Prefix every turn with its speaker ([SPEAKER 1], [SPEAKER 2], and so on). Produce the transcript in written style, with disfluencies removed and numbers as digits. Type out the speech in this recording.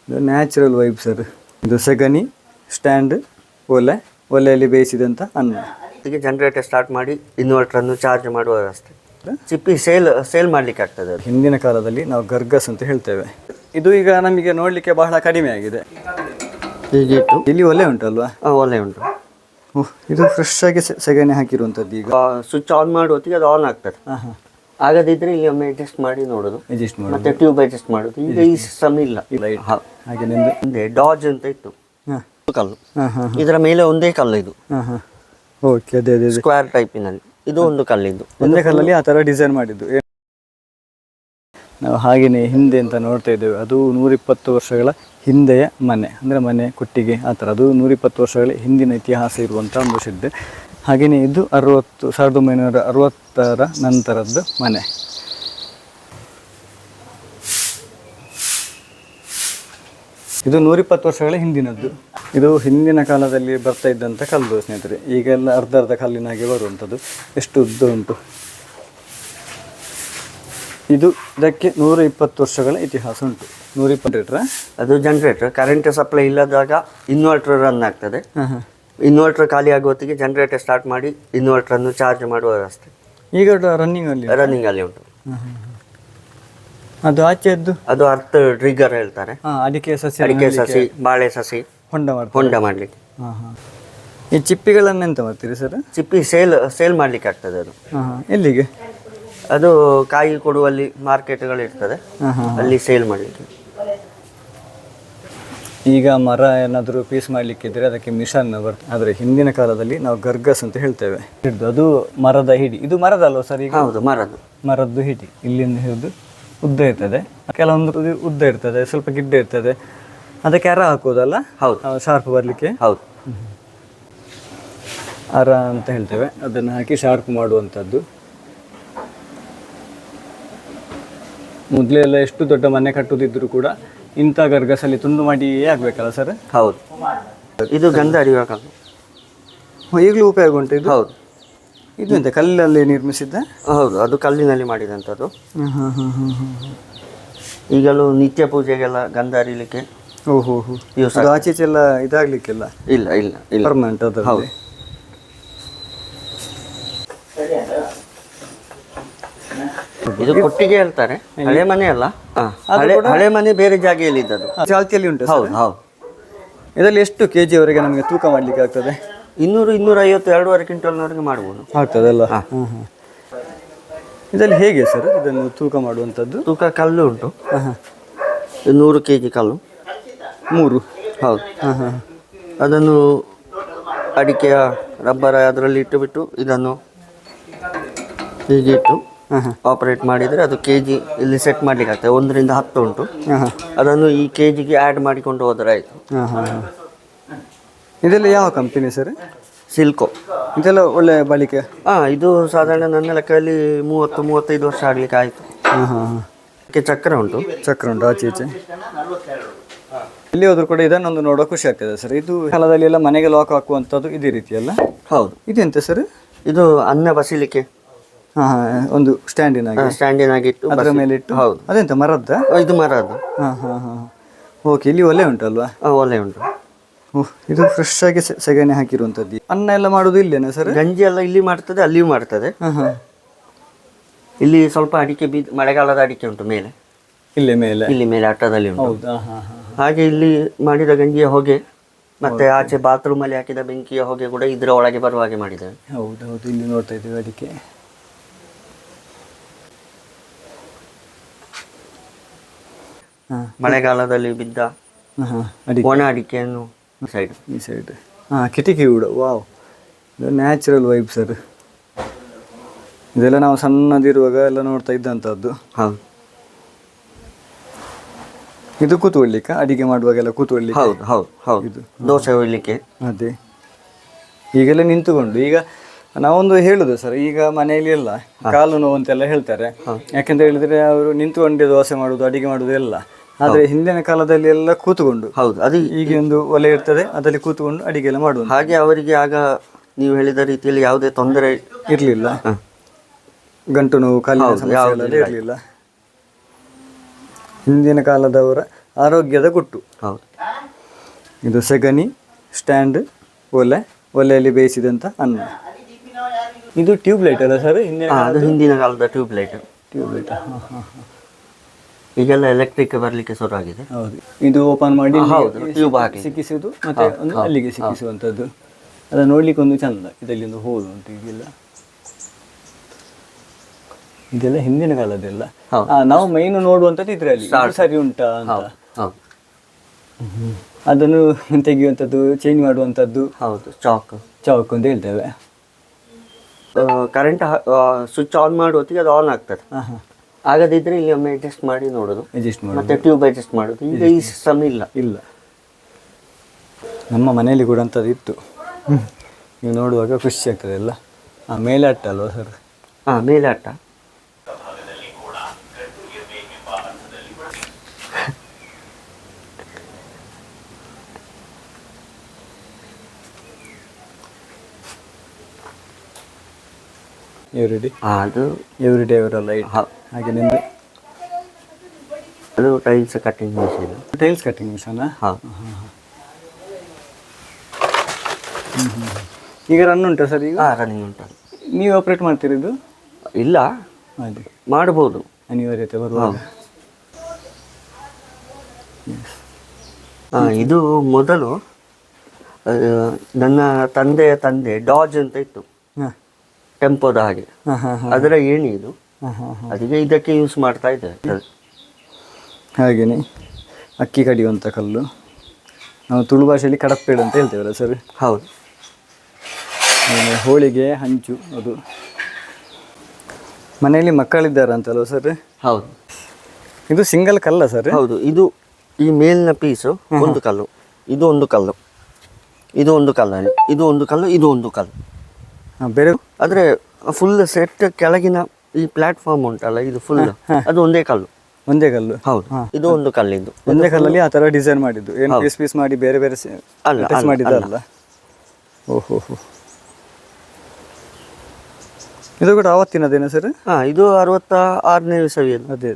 [SPEAKER 1] ಇದು natural vibe sir. ಇದು ಸೆಗಣಿ, ಸ್ಟ್ಯಾಂಡ್, ಒಲೆಯಲ್ಲಿ ಬೇಯಿಸಿದಂಥ ಅನ್ನ.
[SPEAKER 2] ಇದಕ್ಕೆ ಜನರೇಟರ್ ಸ್ಟಾರ್ಟ್ ಮಾಡಿ ಇನ್ವರ್ಟರನ್ನು ಚಾರ್ಜ್ ಮಾಡುವ ವ್ಯವಸ್ಥೆ. ಚಿಪ್ಪಿ ಸೇಲ್ ಮಾಡಲಿಕ್ಕೆ ಆಗ್ತದೆ. ಅದು
[SPEAKER 1] ಹಿಂದಿನ ಕಾಲದಲ್ಲಿ ನಾವು ಗರ್ಗಸ್ ಅಂತ ಹೇಳ್ತೇವೆ. ಇದು ಈಗ ನಮಗೆ ನೋಡಲಿಕ್ಕೆ ಬಹಳ ಕಡಿಮೆ ಆಗಿದೆ.
[SPEAKER 2] ಹೀಗಿಟ್ಟು
[SPEAKER 1] ಇಲ್ಲಿ ಒಲೆ ಉಂಟಲ್ವಾ?
[SPEAKER 2] ಒಲೆ ಉಂಟು.
[SPEAKER 1] ಇದು ಫ್ರೆಶ್ ಆಗಿ ಸೆಗಣಿ ಹಾಕಿರುವಂಥದ್ದು. ಈಗ
[SPEAKER 2] ಸ್ವಿಚ್ ಆನ್ ಮಾಡುವತ್ತಿಗೆ ಅದು ಆನ್ ಆಗ್ತದೆ. ಆಗದಿದ್ರೆ ಇಲ್ಲಿ ಒಮ್ಮೆ ಅಡ್ಜಸ್ಟ್ ಮಾಡಿ ನೋಡೋದು,
[SPEAKER 1] ಅಡ್ಜಸ್ಟ್ ಮಾಡಿ
[SPEAKER 2] ಮತ್ತೆ ಟ್ಯೂಬ್ ಅಡ್ಜಸ್ಟ್ ಮಾಡೋದು. ಈಗ ಈ ಸಿಸ್ಟಮ್ ಇಲ್ಲ.
[SPEAKER 1] ಹಾಗೆ
[SPEAKER 2] ಹಿಂದೆ ಡಾಜ್ ಅಂತ ಇತ್ತು ಕಲ್ಲು, ಇದರ ಮೇಲೆ ಒಂದೇ ಕಲ್ಲು ಇದು.
[SPEAKER 1] ಓಕೆ, ಅದೇ ಅದೇ
[SPEAKER 2] ಸ್ಕ್ವೇರ್ ಟೈಪಿನಲ್ಲಿ ಇದು ಒಂದು ಕಲ್ಲಿದ್ದು.
[SPEAKER 1] ಒಂದೇ ಕಲ್ಲಲ್ಲಿ ಆ ಥರ ಡಿಸೈನ್ ಮಾಡಿದ್ದು. ನಾವು ಹಾಗೆಯೇ ಹಿಂದೆ ಅಂತ ನೋಡ್ತಾ ಇದ್ದೇವೆ. ಅದು 120 ವರ್ಷಗಳ ಹಿಂದೆಯ ಮನೆ, ಅಂದರೆ ಮನೆ ಕೊಟ್ಟಿಗೆ ಆ ಥರ. ಅದು 120 ವರ್ಷಗಳ ಹಿಂದಿನ ಇತಿಹಾಸ ಇರುವಂಥ ಒಂದು ಶೆಡ್. ಹಾಗೆಯೇ ಇದು 1960ರ ನಂತರದ್ದು ಮನೆ. ಇದು 120 ವರ್ಷಗಳ ಹಿಂದಿನದ್ದು. ಇದು ಹಿಂದಿನ ಕಾಲದಲ್ಲಿ ಬರ್ತಾ ಇದ್ದಂಥ ಕಲ್ಲು ಸ್ನೇಹಿತರೆ. ಈಗೆಲ್ಲ ಅರ್ಧ ಕಲ್ಲಿನಾಗೆ ಬರುವಂಥದ್ದು. ಎಷ್ಟು ಉದ್ದ ಉಂಟು ಇದು. ಇದಕ್ಕೆ 120 ವರ್ಷಗಳ ಇತಿಹಾಸ ಉಂಟು. 120
[SPEAKER 2] ಅದು ಜನರೇಟರ್. ಕರೆಂಟ್ ಸಪ್ಲೈ ಇಲ್ಲದಾಗ ಇನ್ವರ್ಟರ್ ರನ್ ಆಗ್ತದೆ. ಇನ್ವರ್ಟರ್ ಖಾಲಿ ಆಗುವತ್ತಿಗೆ ಜನರೇಟರ್ ಸ್ಟಾರ್ಟ್ ಮಾಡಿ ಇನ್ವರ್ಟರನ್ನು ಚಾರ್ಜ್ ಮಾಡುವ ವ್ಯವಸ್ಥೆ.
[SPEAKER 1] ಈಗ ರನ್ನಿಂಗ್
[SPEAKER 2] ಅಲ್ಲಿ ಉಂಟು.
[SPEAKER 1] ಅದು ಆಚೆದ್ದು
[SPEAKER 2] ಅದು ಅರ್ತ್ ಟ್ರಿಗರ್ ಹೇಳ್ತಾರೆ.
[SPEAKER 1] ಅಡಿಕೆ ಸಸಿ,
[SPEAKER 2] ಬಾಳೆ ಸಸಿ ಹೊಂಡ ಮಾಡಲಿಕ್ಕೆ.
[SPEAKER 1] ಈ ಚಿಪ್ಪಿಗಳನ್ನು ಎಂತ ಮಾಡ್ತೀರಿ ಸರ್?
[SPEAKER 2] ಚಿಪ್ಪಿ ಸೇಲ್ ಮಾಡಲಿಕ್ಕೆ ಆಗ್ತದೆ. ಅದು
[SPEAKER 1] ಎಲ್ಲಿಗೆ?
[SPEAKER 2] ಅದು ಕಾಯಿ ಕೊಡುವಲ್ಲಿ ಮಾರ್ಕೆಟ್ಗಳು ಇರ್ತದೆ, ಅಲ್ಲಿ ಸೇಲ್ ಮಾಡಲಿಕ್ಕೆ.
[SPEAKER 1] ಈಗ ಮರ ಏನಾದರೂ ಪೀಸ್ ಮಾಡಲಿಕ್ಕಿದ್ರೆ ಅದಕ್ಕೆ ಮಿಷನ್ ಬರ್ತದೆ. ಆದರೆ ಹಿಂದಿನ ಕಾಲದಲ್ಲಿ ನಾವು ಗರ್ಗಸ್ ಅಂತ ಹೇಳ್ತೇವೆ. ಅದು ಮರದ ಹಿಡಿ. ಇದು ಮರದ ಅಲ್ವ ಸರ್? ಈಗ
[SPEAKER 2] ಹೌದು,
[SPEAKER 1] ಮರದ್ದು ಹಿಡಿ. ಇಲ್ಲಿಂದ ಹಿಡಿದು ಉದ್ದ ಇರ್ತದೆ, ಕೆಲವೊಂದು ಉದ್ದ ಇರ್ತದೆ, ಸ್ವಲ್ಪ ಗಿಡ್ಡ ಇರ್ತದೆ. ಅದಕ್ಕೆ ಅರ ಹಾಕೋದಲ್ಲ?
[SPEAKER 2] ಹೌದು,
[SPEAKER 1] ಶಾರ್ಪ್ ಬರಲಿಕ್ಕೆ.
[SPEAKER 2] ಹೌದು,
[SPEAKER 1] ಅರ ಅಂತ ಹೇಳ್ತೇವೆ. ಅದನ್ನು ಹಾಕಿ ಶಾರ್ಪ್ ಮಾಡುವಂಥದ್ದು. ಮೊದಲೆಲ್ಲ ಎಷ್ಟು ದೊಡ್ಡ ಮನೆ ಕಟ್ಟುದಿದ್ರು ಕೂಡ ಇಂಥ ಗರ್ಗಸಲ್ಲಿ ತುಂಡು ಮಾಡಿಯೇ ಆಗಬೇಕಲ್ಲ ಸರ್?
[SPEAKER 2] ಹೌದು. ಇದು ಗಂಧ ಅಡಿಯುವ ಕಲ್ಲು.
[SPEAKER 1] ಈಗಲೂ ಉಪಯೋಗ ಉಂಟು ಇದು?
[SPEAKER 2] ಹೌದು.
[SPEAKER 1] ಇದು ಎಂತ ಕಲ್ಲಲ್ಲಿ ನಿರ್ಮಿಸಿದ್ದ?
[SPEAKER 2] ಹೌದು, ಅದು ಕಲ್ಲಿನಲ್ಲಿ ಮಾಡಿದಂಥದ್ದು. ಈಗಲೂ ನಿತ್ಯ ಪೂಜೆಗೆಲ್ಲ ಗಂಧ ಅರಿಲಿಕ್ಕೆ.
[SPEAKER 1] ಓಹೋ, ಅದು ಆಚೆಲ್ಲ ಇದಾಗಲಿಕ್ಕಿಲ್ಲ?
[SPEAKER 2] ಇಲ್ಲ ಇಲ್ಲ ಇಲ್ಲ,
[SPEAKER 1] ಪರ್ಮನೆಂಟ್ ಅದು.
[SPEAKER 2] ಹೌದು. ಇದು ಕೊಟ್ಟಿಗೆ ಹೇಳ್ತಾರೆ. ಹಳೆ ಮನೆ ಅಲ್ಲ, ಹಳೆ ಮನೆ ಬೇರೆ ಜಾಗೆಯಲ್ಲಿ ಇದ್ದದ್ದು.
[SPEAKER 1] ಚಾಲ್ತಿಯಲ್ಲಿ ಉಂಟು?
[SPEAKER 2] ಹೌದು ಹೌದು.
[SPEAKER 1] ಇದರಲ್ಲಿ ಎಷ್ಟು ಕೆಜಿ ವರೆಗೆ ನಮಗೆ ತೂಕ ಮಾಡಲಿಕ್ಕೆ ಆಗ್ತದೆ?
[SPEAKER 2] 200, 250, 2.5 ಕ್ವಿಂಟಲ್ನವರೆಗೆ ಮಾಡ್ಬೋದು.
[SPEAKER 1] ಆಗ್ತದಲ್ಲ? ಇದರಲ್ಲಿ ಹೇಗೆ ಸರ್ ಇದನ್ನು ತೂಕ ಮಾಡುವಂಥದ್ದು?
[SPEAKER 2] ತೂಕ ಕಲ್ಲು ಉಂಟು. 100 kg ಕಲ್ಲು.
[SPEAKER 1] 3?
[SPEAKER 2] ಹೌದು. ಅದನ್ನು ಅಡಿಕೆಯ ರಬ್ಬರ ಅದರಲ್ಲಿ ಇಟ್ಟುಬಿಟ್ಟು ಇದನ್ನು ಹೀಗೆ ಇಟ್ಟು ಆಪರೇಟ್ ಮಾಡಿದರೆ ಅದು ಕೆಜಿ ಇಲ್ಲಿ ಸೆಟ್ ಮಾಡ್ಲಿಕ್ಕೆ ಆಗ್ತದೆ. 1 ರಿಂದ 10 ಉಂಟು. ಅದನ್ನು ಈ ಕೆಜಿಗೆ ಆ್ಯಡ್ ಮಾಡಿಕೊಂಡು ಹೋದರೆ ಆಯಿತು.
[SPEAKER 1] ಇದೆಲ್ಲ ಯಾವ ಕಂಪನಿ ಸರ್?
[SPEAKER 2] ಸಿಲ್ಕೋ.
[SPEAKER 1] ಇದೆಲ್ಲ ಒಳ್ಳೆ ಬಾಳಿಕೆ?
[SPEAKER 2] ಇದು ಸಾಧಾರಣ ನನ್ನ ಲೆಕ್ಕದಲ್ಲಿ 30-35 ವರ್ಷ ಆಗಲಿಕ್ಕೆ ಆಯಿತು. ಚಕ್ರ ಉಂಟು.
[SPEAKER 1] ಆಚೆ ಈಚೆ ಇಲ್ಲಿ ಹೋದ್ರು ಕೂಡ ಇದನ್ನೊಂದು ನೋಡೋ ಖುಷಿ ಆಗ್ತದೆ ಸರ್. ಇದು ಕಾಲದಲ್ಲಿ ಎಲ್ಲ ಮನೆಗೆ ಲಾಕ್ ಹಾಕುವಂಥದ್ದು ಇದೇ ರೀತಿಯಲ್ಲ?
[SPEAKER 2] ಹೌದು.
[SPEAKER 1] ಇದೆಂತ ಸರ್? ಇದು
[SPEAKER 2] ಅನ್ನ ಬಸಿಲಿಕ್ಕೆ
[SPEAKER 1] ಒಂದು ಸ್ಟ್ಯಾಂಡಿನಾಗಿ
[SPEAKER 2] ಇಟ್ಟು
[SPEAKER 1] ಅದರ ಮೇಲೆ ಇಟ್ಟು.
[SPEAKER 2] ಹೌದು.
[SPEAKER 1] ಅದೆಂತ ಮರದ್ದ?
[SPEAKER 2] ಇದು ಮರದ್ದು.
[SPEAKER 1] ಓಕೆ. ಇಲ್ಲಿ ಒಲೆ ಉಂಟಲ್ವಾ?
[SPEAKER 2] ಒಲೆ ಉಂಟು.
[SPEAKER 1] ಇದು ಫ್ರೆಶ್ ಆಗಿ ಸೆಗಣಿ ಹಾಕಿರುವಂಥದ್ದು. ಅನ್ನ ಎಲ್ಲ ಮಾಡೋದು ಇಲ್ಲೇನಾ ಸರ್?
[SPEAKER 2] ಗಂಜಿ ಎಲ್ಲ ಇಲ್ಲಿ ಮಾಡ್ತದೆ, ಅಲ್ಲಿಯೂ ಮಾಡ್ತದೆ. ಇಲ್ಲಿ ಸ್ವಲ್ಪ ಅಡಿಕೆ ಮಳೆಗಾಲದ ಅಡಿಕೆ ಉಂಟು ಮೇಲೆ. ಇಲ್ಲಿ ಮೇಲೆ ಅಟ್ಟದಲ್ಲಿ ಉಂಟು. ಹಾಗೆ ಇಲ್ಲಿ ಮಾಡಿದ ಗಂಜಿಯ ಹೊಗೆ ಮತ್ತೆ ಆಚೆ ಬಾತ್ರೂಮ್ ಅಲ್ಲಿ ಹಾಕಿದ ಬೆಂಕಿಯ ಹೊಗೆ ಕೂಡ ಇದರ ಒಳಗೆ ಬರುವ ಹಾಗೆ ಮಾಡಿದ್ದೇವೆ.
[SPEAKER 1] ಹೌದೌದು, ಇಲ್ಲಿ ನೋಡ್ತಾ ಇದ್ದೇವೆ ಅಡಿಕೆ.
[SPEAKER 2] ಮಳೆಗಾಲದಲ್ಲಿ ಬಿದ್ದ ಒಣ ಅಡಿಕೆಯನ್ನು ಈ ಸೈಡ್
[SPEAKER 1] ಕಿಟಕಿ ಕೂಡ. Wow, natural vibe sir. ಇದೆಲ್ಲ ನಾವು ಸಣ್ಣದಿರುವಾಗ ಎಲ್ಲ ನೋಡ್ತಾ ಇದ್ದಂಥದ್ದು.
[SPEAKER 2] ಹೌದು.
[SPEAKER 1] ಇದು ಕೂತ್ಕೊಳ್ಳಿಕ್ಕೆ, ಅಡಿಗೆ ಮಾಡುವಾಗೆಲ್ಲ ಕೂತ್ಕೊಳ್ಳಿಕ್ಕೆ.
[SPEAKER 2] ಹೌದು ಹೌದು ಹೌದು. ಇದು ದೋಸೆ ಹೊಯ್ಲಿಕ್ಕೆ.
[SPEAKER 1] ಅದೇ ಈಗೆಲ್ಲ ನಿಂತುಕೊಂಡು. ಈಗ ನಾವೊಂದು ಹೇಳುದು ಸರ್, ಈಗ ಮನೆಯಲ್ಲಿ ಎಲ್ಲ ಕಾಲು ನೋವು ಅಂತೆಲ್ಲ ಹೇಳ್ತಾರೆ. ಯಾಕೆಂತ ಹೇಳಿದ್ರೆ ಅವರು ನಿಂತುಕೊಂಡೇ ದೋಸೆ ಮಾಡುದು, ಅಡಿಗೆ ಮಾಡುದು ಎಲ್ಲ. ಆದ್ರೆ ಹಿಂದಿನ ಕಾಲದಲ್ಲಿ ಎಲ್ಲ ಕೂತ್ಕೊಂಡು.
[SPEAKER 2] ಹೌದು. ಅದು
[SPEAKER 1] ಈಗ ಒಂದು ಒಲೆ ಇರ್ತದೆ, ಅದರಲ್ಲಿ ಕೂತ್ಕೊಂಡು ಅಡಿಗೆ ಎಲ್ಲ ಮಾಡುವುದು.
[SPEAKER 2] ಹಾಗೆ ಅವರಿಗೆ ಆಗ ನೀವು ಹೇಳಿದ ರೀತಿಯಲ್ಲಿ ಯಾವುದೇ ತೊಂದರೆ
[SPEAKER 1] ಇರಲಿಲ್ಲ. ಗಂಟು ನೋವು, ಕಾಲಿನ ಸಮಸ್ಯೆ ಇರಲಿಲ್ಲ. ಹಿಂದಿನ ಕಾಲದವರ ಆರೋಗ್ಯದ ಗುಟ್ಟು.
[SPEAKER 2] ಹೌದು.
[SPEAKER 1] ಇದು ಸೆಗಣಿ, ಸ್ಟ್ಯಾಂಡ್, ಒಲೆಯಲ್ಲಿ ಬೇಯಿಸಿದಂಥ ಅನ್ನ. ಇದು ಟ್ಯೂಬ್ಲೈಟ್ ಅಲ್ಲ ಸರ್?
[SPEAKER 2] ಅದು ಹಿಂದಿನ ಕಾಲದ ಟ್ಯೂಬ್ಲೈಟ್.
[SPEAKER 1] ಟ್ಯೂಬ್ಲೈಟ್.
[SPEAKER 2] ಈಗೆಲ್ಲ ಎಲೆಕ್ಟ್ರಿಕ್ ಬರಲಿಕ್ಕೆ ಶುರು ಆಗಿದೆ.
[SPEAKER 1] ಹೌದು. ಇದು ಓಪನ್ ಮಾಡಿ
[SPEAKER 2] ಟ್ಯೂಬ್ ಹಾಕಿ
[SPEAKER 1] ಸಿಕ್ಕಿಸುವುದು ಮತ್ತೆ ಒಂದು ಅಲ್ಲಿಗೆ ಸಿಕ್ಕಿಸುವಂಥದ್ದು. ಅದನ್ನು ನೋಡ್ಲಿಕ್ಕೆ ಒಂದು ಚಂದ. ಇದರಲ್ಲಿ ಒಂದು ಹೋಲು ಉಂಟು. ಇದೆಲ್ಲ ಹಿಂದಿನ ಕಾಲದೆಲ್ಲ. ನಾವು ಮೈನು ನೋಡುವಂಥದ್ದು ಇದರಲ್ಲಿ ಸರಿ ಉಂಟಾ ಅಂತ. ಅದನ್ನು ತೆಗೆಯುವಂಥದ್ದು, ಚೇಂಜ್ ಮಾಡುವಂಥದ್ದು.
[SPEAKER 2] ಹೌದು, ಚಾಕ್
[SPEAKER 1] ಅಂತ ಹೇಳ್ತೇವೆ.
[SPEAKER 2] ಕರೆಂಟ್ ಸ್ವಿಚ್ ಆನ್ ಮಾಡುವತ್ತಿಗೆ ಅದು ಆನ್ ಆಗ್ತದೆ. ಆಗದಿದ್ರೆ ಇಲ್ಲಿ ಒಮ್ಮೆ ಅಡ್ಜಸ್ಟ್ ಮಾಡಿ ನೋಡೋದು, ಮತ್ತೆ ಟ್ಯೂಬ್ ಅಡ್ಜಸ್ಟ್ ಮಾಡೋದು. ಈಗ ಈ ಸಿಸ್ಟಮ್ ಇಲ್ಲ.
[SPEAKER 1] ನಮ್ಮ ಮನೆಯಲ್ಲಿ ಕೂಡ ಅಂಥದ್ದು ಇತ್ತು. ನೀವು ನೋಡುವಾಗ ಖುಷಿ ಆಗ್ತದೆ ಎಲ್ಲ. ಮೇಲೆ ಅಟ್ಟ ಅಲ್ವಾ ಸರ್?
[SPEAKER 2] ಮೇಲೆ ಅಟ್ಟ. ಅದು
[SPEAKER 1] ಎವ್ರಿಡೇ ಅವರ ಲೈಟ್. ಹಾಗೆ ನಿಂದು
[SPEAKER 2] ಅದು tiles cutting machine.
[SPEAKER 1] Tiles cutting machine. ಈಗ ರನ್ ಉಂಟಾ ಸರ್? ಈಗ
[SPEAKER 2] ರನ್ನಿಂಗ್ ಉಂಟು.
[SPEAKER 1] ನೀವು ಆಪ್ರೇಟ್ ಮಾಡ್ತಿರೋದು?
[SPEAKER 2] ಇಲ್ಲ,
[SPEAKER 1] ಅದೇ
[SPEAKER 2] ಮಾಡ್ಬೋದು,
[SPEAKER 1] ಅನಿವಾರ್ಯತೆ ಬರುವಾಗ.
[SPEAKER 2] ಇದು ಮೊದಲು ನನ್ನ ತಂದೆ ಡಾಜ್ ಅಂತ ಇತ್ತು, ಟೆಂಪೋದ ಹಾಗೆ. ಅದರ ಏಣಿ ಇದು. ಅದಕ್ಕೆ ಇದಕ್ಕೆ ಯೂಸ್ ಮಾಡ್ತಾ ಇದ್ದೇವೆ.
[SPEAKER 1] ಹಾಗೇನೆ ಅಕ್ಕಿ ಕಡಿಯುವಂಥ ಕಲ್ಲು. ನಾವು ತುಳು ಭಾಷೆಯಲ್ಲಿ ಕಡಪ್ಪೇಡು ಅಂತ ಹೇಳ್ತೇವಲ್ಲ ಸರ್?
[SPEAKER 2] ಹೌದು.
[SPEAKER 1] ಹೋಳಿಗೆ ಹಂಚು. ಅದು ಮನೆಯಲ್ಲಿ ಮಕ್ಕಳಿದ್ದಾರೆ ಅಂತಲ್ವ ಸರ್?
[SPEAKER 2] ಹೌದು.
[SPEAKER 1] ಇದು ಸಿಂಗಲ್ ಕಲ್ಲ ಸರ್?
[SPEAKER 2] ಹೌದು. ಇದು ಈ ಮೇಲಿನ ಪೀಸು ಒಂದು ಕಲ್ಲು, ಇದು ಒಂದು ಕಲ್ಲು, ಇದು ಒಂದು ಕಲ್ಲು, ಇದು ಒಂದು ಕಲ್ಲು, ಇದು ಒಂದು ಕಲ್ಲು.
[SPEAKER 1] ಬೇರೆ
[SPEAKER 2] ಆದರೆ ಫುಲ್ ಸೆಟ್ ಕೆಳಗಿನ ಈ ಪ್ಲಾಟ್ಫಾರ್ಮ್ ಉಂಟಲ್ಲ, ಇದು ಫುಲ್ ಅದು ಒಂದೇ ಕಲ್ಲು.
[SPEAKER 1] ಒಂದೇ ಕಲ್ಲು?
[SPEAKER 2] ಹೌದು. ಇದು ಒಂದು ಕಲ್ಲಿದ್ದು.
[SPEAKER 1] ಒಂದೇ ಕಲ್ಲಲ್ಲಿ ಆ ಥರ ಡಿಸೈನ್ ಮಾಡಿದ್ದು? ಏನು ಪೀಸ್ ಮಾಡಿ ಬೇರೆ ಬೇರೆ ಮಾಡಿದ್ದಲ್ಲ? ಓಹೋ. ಇದು ಕೂಡ ಆವತ್ತಿನದೇನಾ ಸರ್?
[SPEAKER 2] ಇದು 66ನೇ ಇಸವಿಯಲ್ಲಿ.
[SPEAKER 1] ಅದೇ